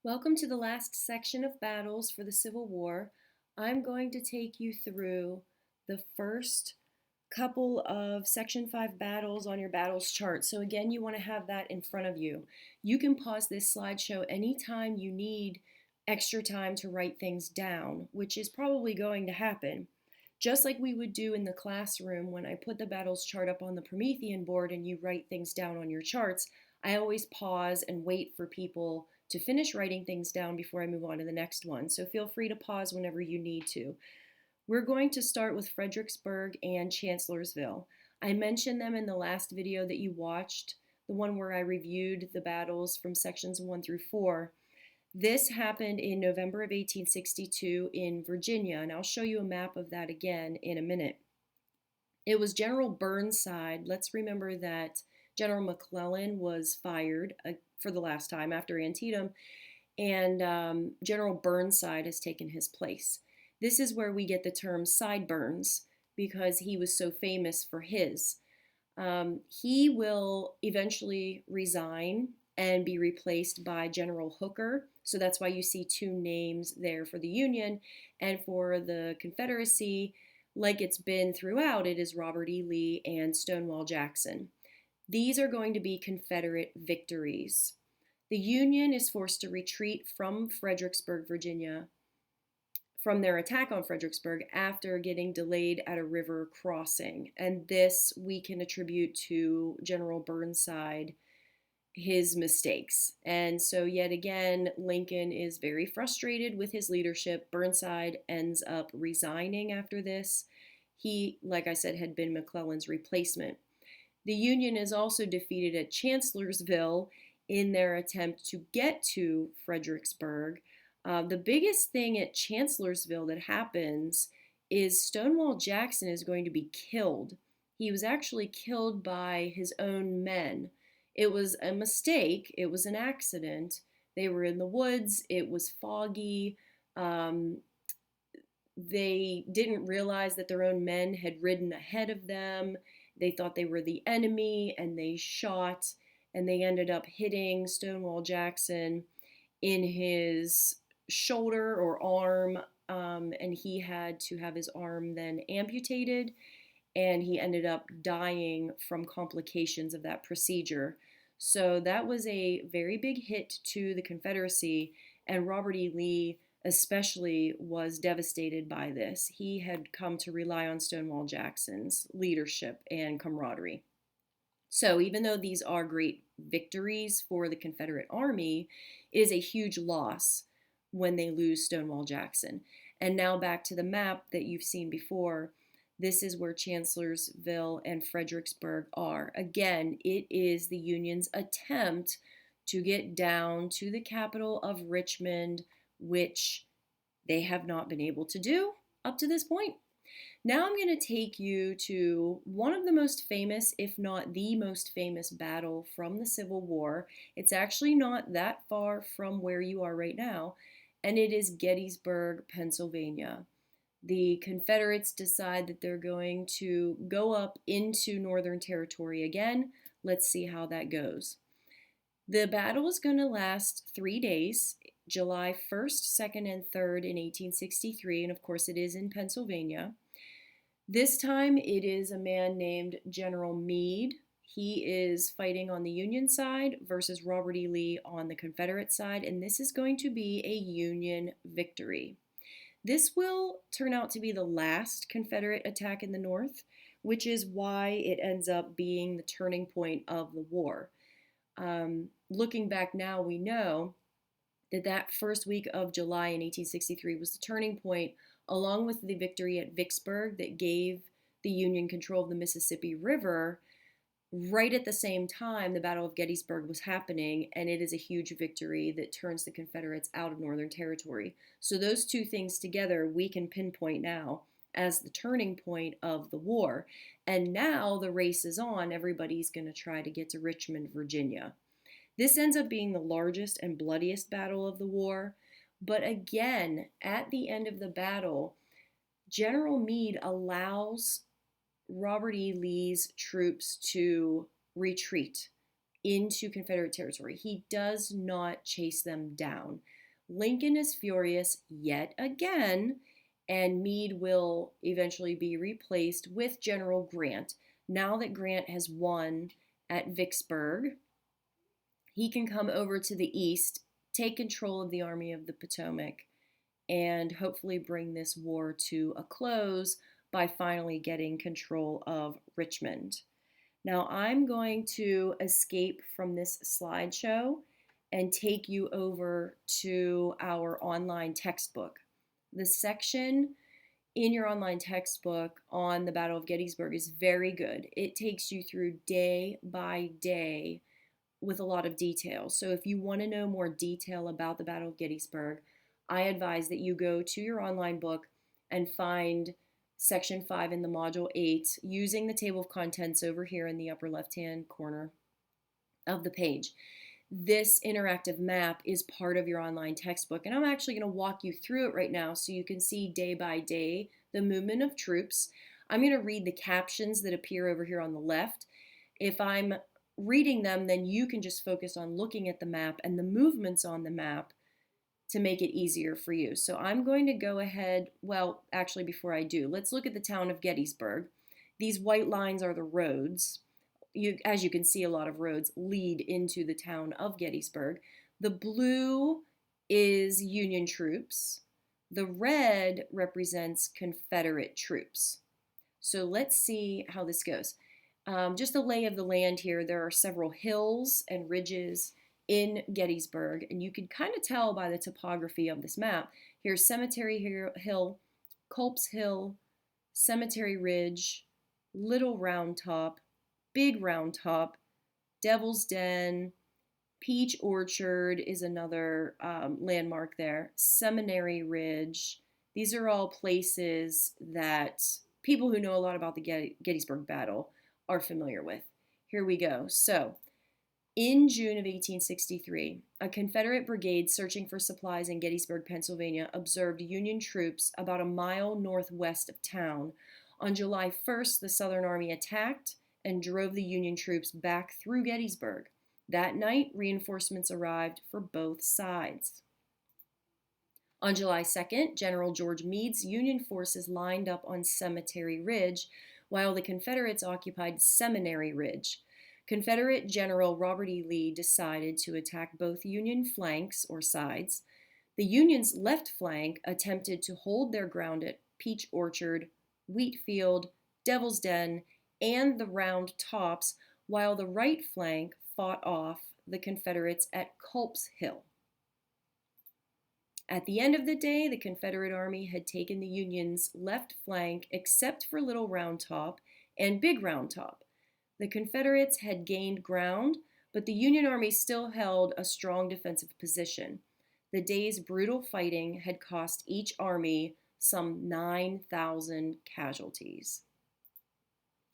Welcome to the last section of battles for the Civil War. I'm going to take you through the first couple of Section 5 battles on your battles chart. So again, you want to have that in front of you. You can pause this slideshow anytime you need extra time to write things down, which is probably going to happen. Just like we would do in the classroom when I put the battles chart up on the Promethean board and you write things down on your charts, I always pause and wait for people to finish writing things down before I move on to the next one. So feel free to pause whenever you need to. We're going to start with Fredericksburg and Chancellorsville. I mentioned them in the last video that you watched, the one where I reviewed the battles from sections 1 through 4. This happened in November of 1862 in Virginia, and I'll show you a map of that again in a minute. It was General Burnside. Let's remember that General McClellan was fired for the last time after Antietam, and General Burnside has taken his place. This is where we get the term sideburns because he was so famous for his. He will eventually resign and be replaced by General Hooker. So that's why you see two names there for the Union. And for the Confederacy, like it's been throughout, it is Robert E. Lee and Stonewall Jackson. These are going to be Confederate victories. The Union is forced to retreat from Fredericksburg, Virginia, from their attack on Fredericksburg after getting delayed at a river crossing. And this we can attribute to General Burnside, his mistakes. And so yet again, Lincoln is very frustrated with his leadership. Burnside ends up resigning after this. He, like I said, had been McClellan's replacement. The Union is also defeated at Chancellorsville in their attempt to get to Fredericksburg. The biggest thing at Chancellorsville that happens is Stonewall Jackson is going to be killed. He was actually killed by his own men. It was a mistake. It was an accident. They were in the woods. It was foggy. They didn't realize that their own men had ridden ahead of them. They thought they were the enemy, and they shot, and they ended up hitting Stonewall Jackson in his shoulder or arm, and he had to have his arm then amputated, and he ended up dying from complications of that procedure. So that was a very big hit to the Confederacy, and Robert E. Lee especially was devastated by this. He had come to rely on Stonewall Jackson's leadership and camaraderie. So even though these are great victories for the Confederate Army, it is a huge loss when they lose Stonewall Jackson. And now back to the map that you've seen before. This is where Chancellorsville and Fredericksburg are. Again, it is the Union's attempt to get down to the capital of Richmond, which they have not been able to do up to this point. Now I'm going to take you to one of the most famous, if not the most famous battle from the Civil War. It's actually not that far from where you are right now, and it is Gettysburg, Pennsylvania. The Confederates decide that they're going to go up into Northern Territory again. Let's see how that goes. The battle is going to last 3 days, July 1st, 2nd, and 3rd in 1863, and of course it is in Pennsylvania. This time it is a man named General Meade. He is fighting on the Union side versus Robert E. Lee on the Confederate side, and this is going to be a Union victory. This will turn out to be the last Confederate attack in the North, which is why it ends up being the turning point of the war. Looking back now, we know that first week of July in 1863 was the turning point, along with the victory at Vicksburg that gave the Union control of the Mississippi River. Right at the same time, the Battle of Gettysburg was happening, and it is a huge victory that turns the Confederates out of Northern Territory. So those two things together we can pinpoint now as the turning point of the war. And now the race is on. Everybody's going to try to get to Richmond, Virginia. This ends up being the largest and bloodiest battle of the war. But again, at the end of the battle, General Meade allows Robert E. Lee's troops to retreat. into Confederate territory. He does not chase them down. Lincoln is furious yet again, and Meade will eventually be replaced with General Grant. Now that Grant has won at Vicksburg, he can come over to the east, take control of the Army of the Potomac, and hopefully bring this war to a close by finally getting control of Richmond. Now I'm going to escape from this slideshow and take you over to our online textbook. The section in your online textbook on the Battle of Gettysburg is very good. It takes you through day by day with a lot of detail. So if you want to know more detail about the Battle of Gettysburg, I advise that you go to your online book and find Section 5 in the Module 8 using the table of contents over here in the upper left-hand corner of the page. This interactive map is part of your online textbook, and I'm actually going to walk you through it right now so you can see day by day the movement of troops. I'm going to read the captions that appear over here on the left. If I'm reading them, then you can just focus on looking at the map and the movements on the map to make it easier for you. So I'm going to go ahead, well, actually before I do, let's look at the town of Gettysburg. These white lines are the roads. As you can see, a lot of roads lead into the town of Gettysburg. The blue is Union troops. The red represents Confederate troops. So let's see how this goes. Just a lay of the land here. There are several hills and ridges in Gettysburg, and you can kind of tell by the topography of this map. Here's Cemetery Hill, Culp's Hill, Cemetery Ridge, Little Round Top, Big Round Top, Devil's Den, Peach Orchard is another landmark there, Seminary Ridge. These are all places that people who know a lot about the Gettysburg battle are familiar with. Here we go. So, in June of 1863, a Confederate brigade searching for supplies in Gettysburg, Pennsylvania, observed Union troops about a mile northwest of town. On July 1st, the Southern Army attacked and drove the Union troops back through Gettysburg. That night, reinforcements arrived for both sides. On July 2nd, General George Meade's Union forces lined up on Cemetery Ridge, while the Confederates occupied Seminary Ridge. Confederate General Robert E. Lee decided to attack both Union flanks, or sides. The Union's left flank attempted to hold their ground at Peach Orchard, Wheatfield, Devil's Den, and the Round Tops, while the right flank fought off the Confederates at Culp's Hill. At the end of the day, the Confederate Army had taken the Union's left flank except for Little Round Top and Big Round Top. The Confederates had gained ground, but the Union Army still held a strong defensive position. The day's brutal fighting had cost each army some 9,000 casualties.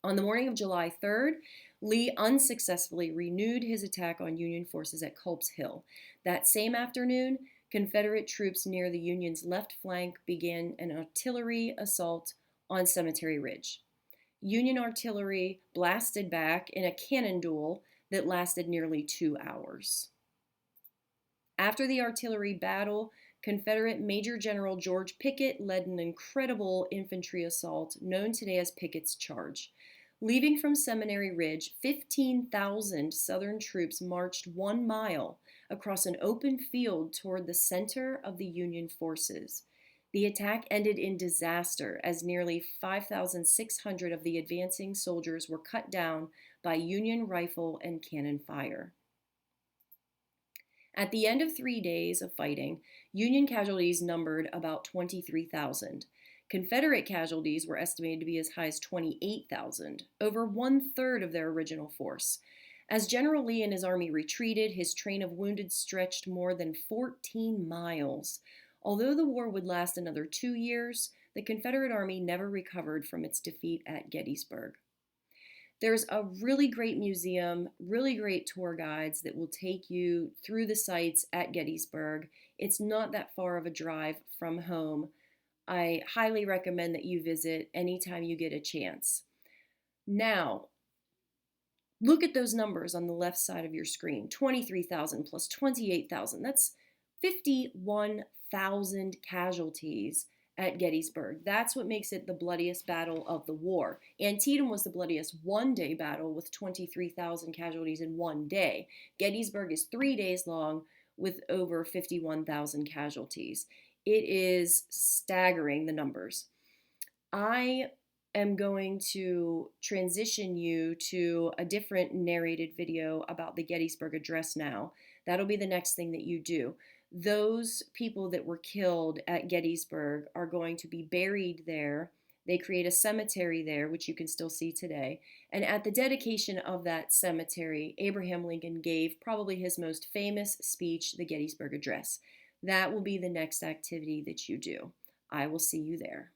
On the morning of July 3rd, Lee unsuccessfully renewed his attack on Union forces at Culp's Hill. That same afternoon, Confederate troops near the Union's left flank began an artillery assault on Cemetery Ridge. Union artillery blasted back in a cannon duel that lasted nearly 2 hours. After the artillery battle, Confederate Major General George Pickett led an incredible infantry assault known today as Pickett's Charge. Leaving from Seminary Ridge, 15,000 Southern troops marched 1 mile across an open field toward the center of the Union forces. The attack ended in disaster as nearly 5,600 of the advancing soldiers were cut down by Union rifle and cannon fire. At the end of 3 days of fighting, Union casualties numbered about 23,000. Confederate casualties were estimated to be as high as 28,000, over 1/3 of their original force. As General Lee and his army retreated, his train of wounded stretched more than 14 miles. Although the war would last another 2 years, the Confederate Army never recovered from its defeat at Gettysburg. There's a really great museum, really great tour guides that will take you through the sites at Gettysburg. It's not that far of a drive from home. I highly recommend that you visit anytime you get a chance. Now, Look at those numbers on the left side of your screen. 23,000 plus 28,000. That's 51,000 casualties at Gettysburg. That's what makes it the bloodiest battle of the war. Antietam was the bloodiest one-day battle with 23,000 casualties in one day. Gettysburg is 3 days long with over 51,000 casualties. It is staggering, the numbers. I am going to transition you to a different narrated video about the Gettysburg Address now. That'll be the next thing that you do. Those people that were killed at Gettysburg are going to be buried there. They create a cemetery there, which you can still see today. And at the dedication of that cemetery, Abraham Lincoln gave probably his most famous speech, the Gettysburg Address. That will be the next activity that you do. I will see you there.